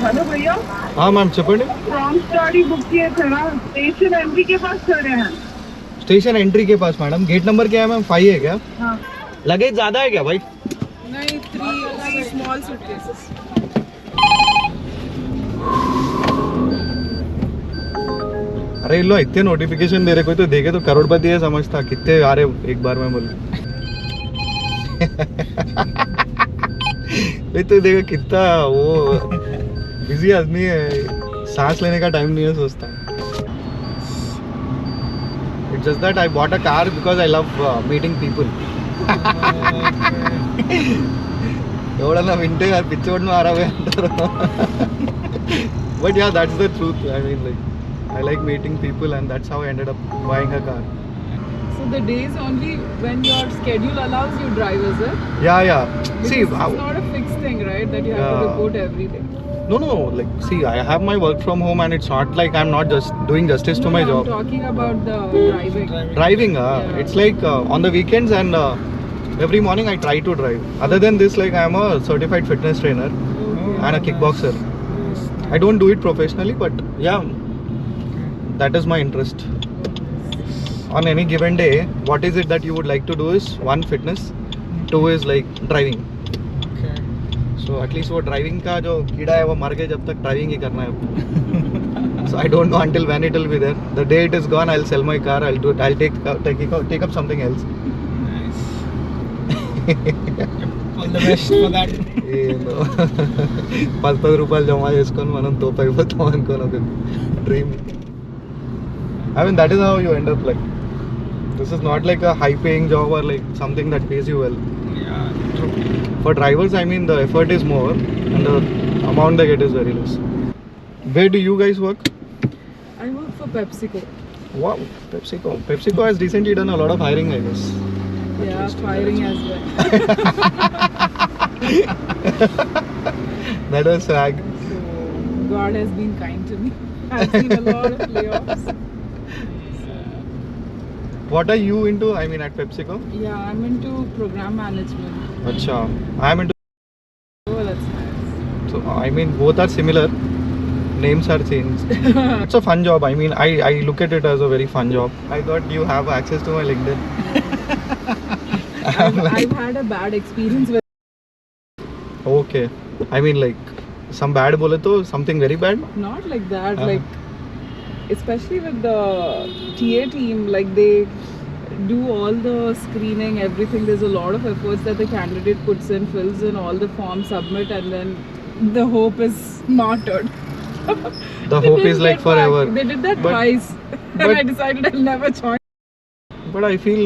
Hello भैया। हाँ ma'am చెప్పండి. प्रॉन्स गाड़ी बुक किए थे ना, स्टेशन एंट्री के पास खड़े हैं. स्टेशन एंट्री के पास मैडम. गेट नंबर क्या है मैम? 5 है क्या? हाँ. लगेज ज़्यादा है क्या भाई? नहीं, 3 small suitcases. अरे लो इतने नोटिफिकेशन दे रहे, कोई तो देखे तो करोड़पति है समझता. कितने आ रहे एक बार में बोल. तो देखो कितना वो बिजी आदमी है, सांस लेने का टाइम नहीं है सोचता. It's just that I bought a car because I love meeting people. ఎవడన్నా వింటే అది పిచ్చోడు మారావే అంటారు. But yeah that's the truth. I mean like I like meeting people and that's how I ended up buying a car. So the days only when your schedule allows you drive, is it? Yeah. Because See, it's not a fixed thing, right? That you have to Yeah. report every day. no, like see, I have my work from home and it's not like I'm not just doing justice to my I'm job. talking about the Driving, Yeah. it's like on the weekends and every morning I try to drive. Other than this, like I'm a certified fitness trainer and a kickboxer. I don't do it professionally, but yeah, that is my interest. On any given day, what is it that you would like to do is one fitness, two is like driving. Okay. So at least वो driving का जो कीड़ा है वो मर गए जब तक driving ही करना है. So I don't know until when it will be there. The day it is gone, I'll sell my car. I'll take up something else. Nice. All the best for that. ఏందో 10 రూపాయలు జమ చేసుకొని మనం తోపు అయిపోతాం అనుకోని ఒక dream. I mean that is how you end up. Like this is not like a high paying job or like something that pays you well. Yeah, true. For drivers, I mean the effort is more and the amount they get is very less. Where do you guys work? I work for PepsiCo. Wow, PepsiCo. PepsiCo has recently done a lot of hiring, I guess. Yeah, firing as well. That was swag. So God has been kind to me. I've seen a lot of layoffs. What are you into? I mean at PepsiCo? Yeah, I'm into program management. Acha. I am into. Oh, that's nice. So I mean both are similar. Names are changed. It's a fun job. I mean I look at it as a very fun job. I thought you have access to my LinkedIn. I've had a bad experience with. Okay. I mean like some bad bole to something very bad. Not like that. Like especially with the TA team, like they do all the screening, everything. There's a lot of efforts that the candidate puts in, fills in all the forms, submit, and then the hope is martyred. The hope is like forever. They did that But- twice, and but- I decided I'll never join. But I feel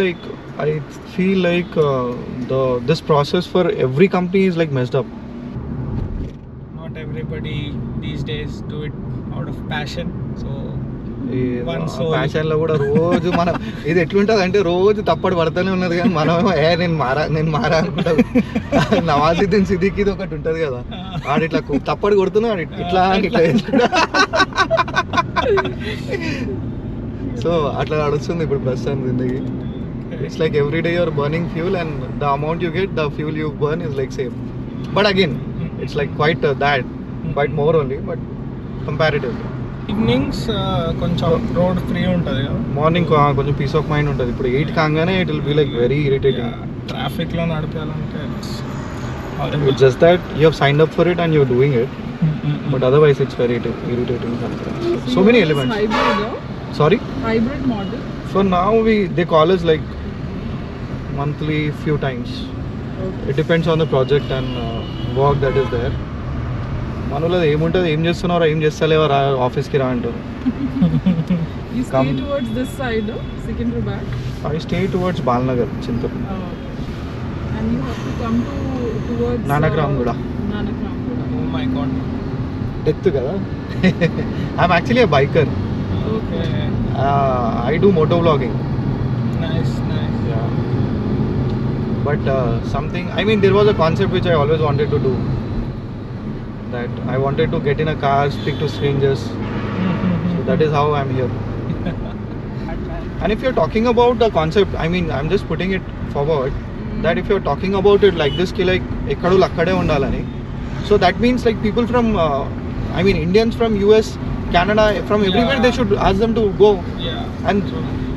like this process for every company is like messed up. Not everybody these days do it out of passion. So One soul. Fashion లో కూడా రోజు మనం ఇది ఎట్లుంటది అంటే రోజు తప్పడు పడుతూనే ఉన్నది కానీ మనమేమో నేను మారా అనుకుంటా. నవాజుద్దీన్ సిద్దికీది ఒకటి ఉంటది కదా, ఆడు ఇట్లా తప్పడు కొడుతున్నాడు ఇట్లా సో అట్లా నడుస్తుంది ఇప్పుడు ప్రస్తుతం జిందగీ. It's like every day you're burning fuel and the amount you get, the fuel you burn is like same. But again it's like quite more only, but comparatively evenings కొంచెం రోడ్ ఫ్రీ ఉంటుంది కదా, morning కొంచెం piece of mind ఉంటుంది. ఇప్పుడు 8 కాగానే it will be like very irritating. ట్రాఫిక్లో నడిపాలంటే It's just that you have signed up for it and you're doing it, but otherwise it's very irritating sometimes. So many elements. Hybrid, Sorry? hybrid model. So now they call us like monthly few times. Okay. It depends on the project and work that is there. మనలో ఏముంటుంది, ఏం చేస్తున్నారా, ఏం చేస్తలేవా, రా ఆఫీస్కి రా అంటారు. You stay towards this side, Secunderabad. I stay towards Balnagar, Chintapur. Oh. And you have to come towards Nanakram Guda. Nanakram Guda. Oh my God. Death కదా. I'm actually a biker. Okay. I do moto vlogging. Nice nice. Yeah. But something, I mean, there was a concept which I always wanted to do. That I wanted to get in a car, speak to strangers. So that is how I'm here. And if you're talking about the concept, I mean, I'm just putting it forward that if you're talking about it like this, ki like ekkadu lakkade undalani. So that means like people from I mean, Indians from US, Canada, from everywhere, Yeah. they should ask them to go. Yeah. And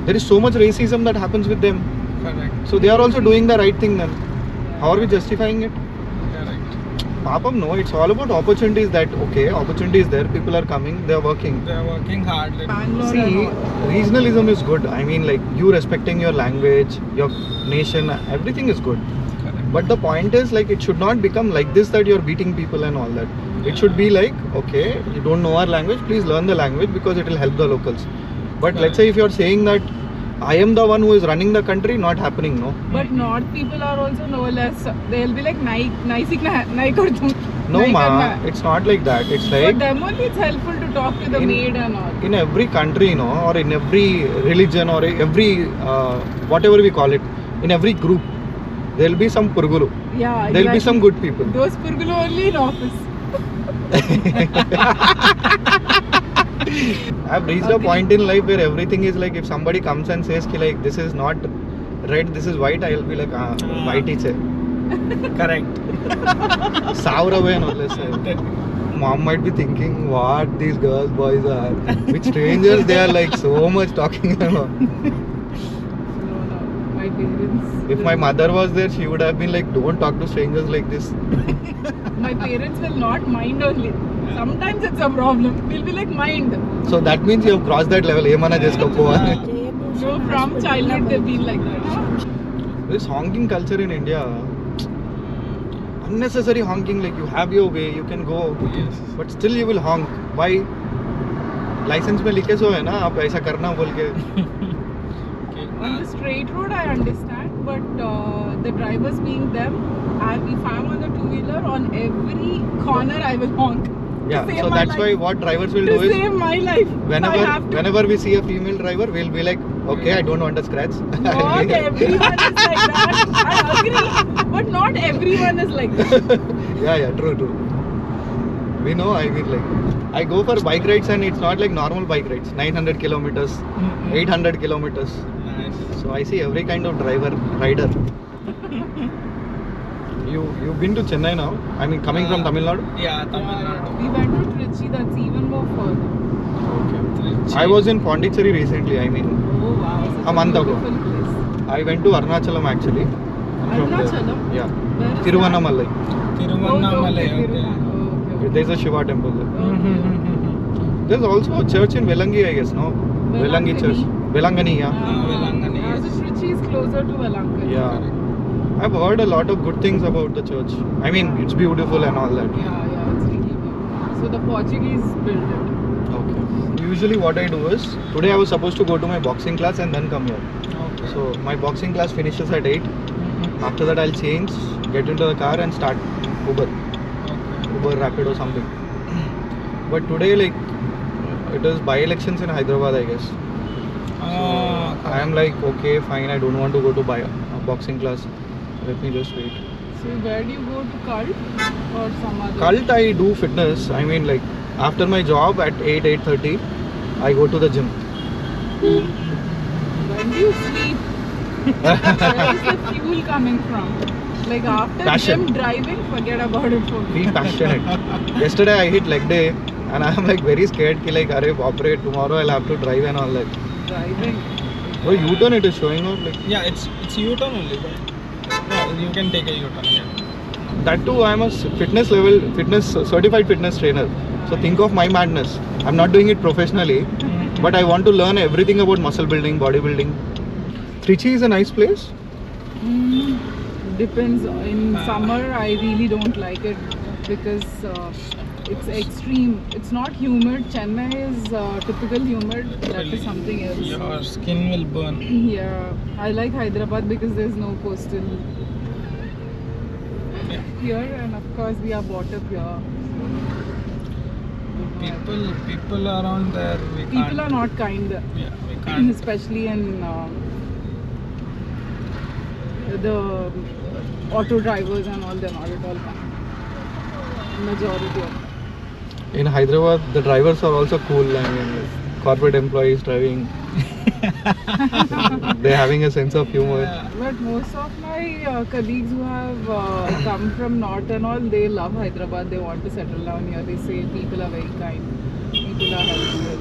there is so much racism that happens with them. Correct. So they are also doing the right thing then. How are we justifying it? Correct. Papam, no, it's all about opportunities that, okay, opportunity is there, people are coming, they are working. They are working hard. Bangalore See, and all. regionalism is good. I mean, like, you respecting your language, your nation, everything is good. Correct. But the point is, like, it should not become like this that you're beating people and all that. It should be like, okay, you don't know our language, please learn the language because it will help the locals. But let's say if you're saying that I am the one who is running the country, not happening, no. But North people are also no less. They'll be like Nike kar tum. No, Nike ma, karna." it's not like that. It's For like them only it's helpful to talk to the In- maid and all. in every country, you know, or in every religion, or every whatever we call it, in every group, there'll be some purgulu. Yeah, There'll be some exactly. good people. Those purgulu only in office. I've reached a point in life where everything is like, if somebody comes and says ki like this is not red, this is white, I'll be like, white is Correct. sour away and all this. Mom might be thinking what these girls, boys are. With strangers, they are like so much talking about. No, my parents. If my mother was there, she would have been like, don't talk to strangers like this. My parents will not mind only. Sometimes it's a problem. We'll be like mind. So that means you have crossed that level. Emana chesko poa. So from childhood they've been like that. This honking culture in India, unnecessary honking, like you have your way, you can go, Yes. but still you will honk. Why? License में लिखे सो है ना आप ऐसा करना बोल के. Okay. On the straight road I understand, but the drivers being them, if I'm on the two-wheeler, on every corner I will honk. Yeah, To save so my that's why life. what drivers will To do is save my life. whenever we see a female driver, we'll be like, okay, I don't want a scratch. Not everyone is like that. I agree. But not everyone is like that. Yeah, true. We know, I mean, like, I go for bike rides and it's not like normal bike rides. 900 kilometers, 800 kilometers. Nice. So I see every kind of rider. You've been to Chennai now? I mean, coming from Tamil Nadu? Yeah, Tamil Nadu. We went to Trichy, that's even more further. Okay. I was in Pondicherry recently. I mean, Oh wow, such A month ago. beautiful place. I went to Arunachalam actually. From there. Arunachalam? Yeah. Where is Tiruvannamalai. Tiruvannamalai. Oh, Okay. okay. There's a Shiva temple there. Mm-hmm. There's also a church in Velangi, I guess, no? Velangi church. Velangani, yeah. Velangani, Yeah, yes. so Trichy is closer to Velankan. Yeah. I've heard a lot of good things about the church. I mean, it's beautiful and all that. Yeah, it's really beautiful. So the Portuguese built it. Okay. Usually what I do is, today I was supposed to go to my boxing class and then come here. Okay. So my boxing class finishes at 8. After that I'll change, get into the car and start Uber, Rapid or something. But today, like, it is by-elections in Hyderabad, I guess. So I am like, okay, fine, I don't want to go to boxing class. Let me just wait. So where do you go to Cult or some other? Cult, I do fitness. I mean, like, after my job at 8:30, I go to the gym. When do you sleep? Where is the fuel coming from? Like after Passion. gym driving, forget about it for me. Be passionate. Yesterday I hit leg day and I am like very scared ki like, arey baapre, tomorrow I'll have to drive and all that. Driving. Bro, U-turn it is showing out like. Yeah, it's U-turn only, but you can take a U-turn. Yeah. That too, I am a certified fitness trainer. So think of my madness. I'm not doing it professionally, but I want to learn everything about muscle building, bodybuilding. Trichy is a nice place. Depends. In summer, I really don't like it because it's extreme. It's not humid. Chennai is typical humid. That is something else. Your skin will burn. Yeah, I like Hyderabad because there's no coastal Yeah. here, and of course we are brought up here. People around there, we can't. People are not kind, Yeah, we can't. especially in the auto drivers and all. They're not at all kind. Majority of them. In Hyderabad, the drivers are also cool. I mean, corporate employees driving. They're having a sense of humor. But most of my colleagues who have come from North and all, they love Hyderabad. They want to settle down here. They say people are very kind. People are helpful.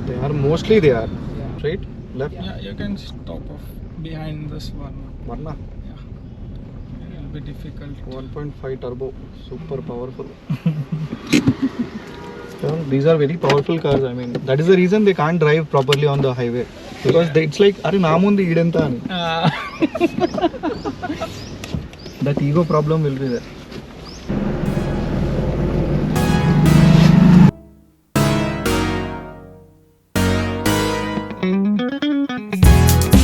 They are mostly they are. Yeah. Straight, left, Yeah, you can stop off behind this one. Varna. Yeah. It'll be difficult. 1.5 turbo, super powerful. Yeah, these are very powerful cars. I mean, that is the reason they can't drive properly on the highway because it's like, "Are namundi identa ani." That ego problem will be there.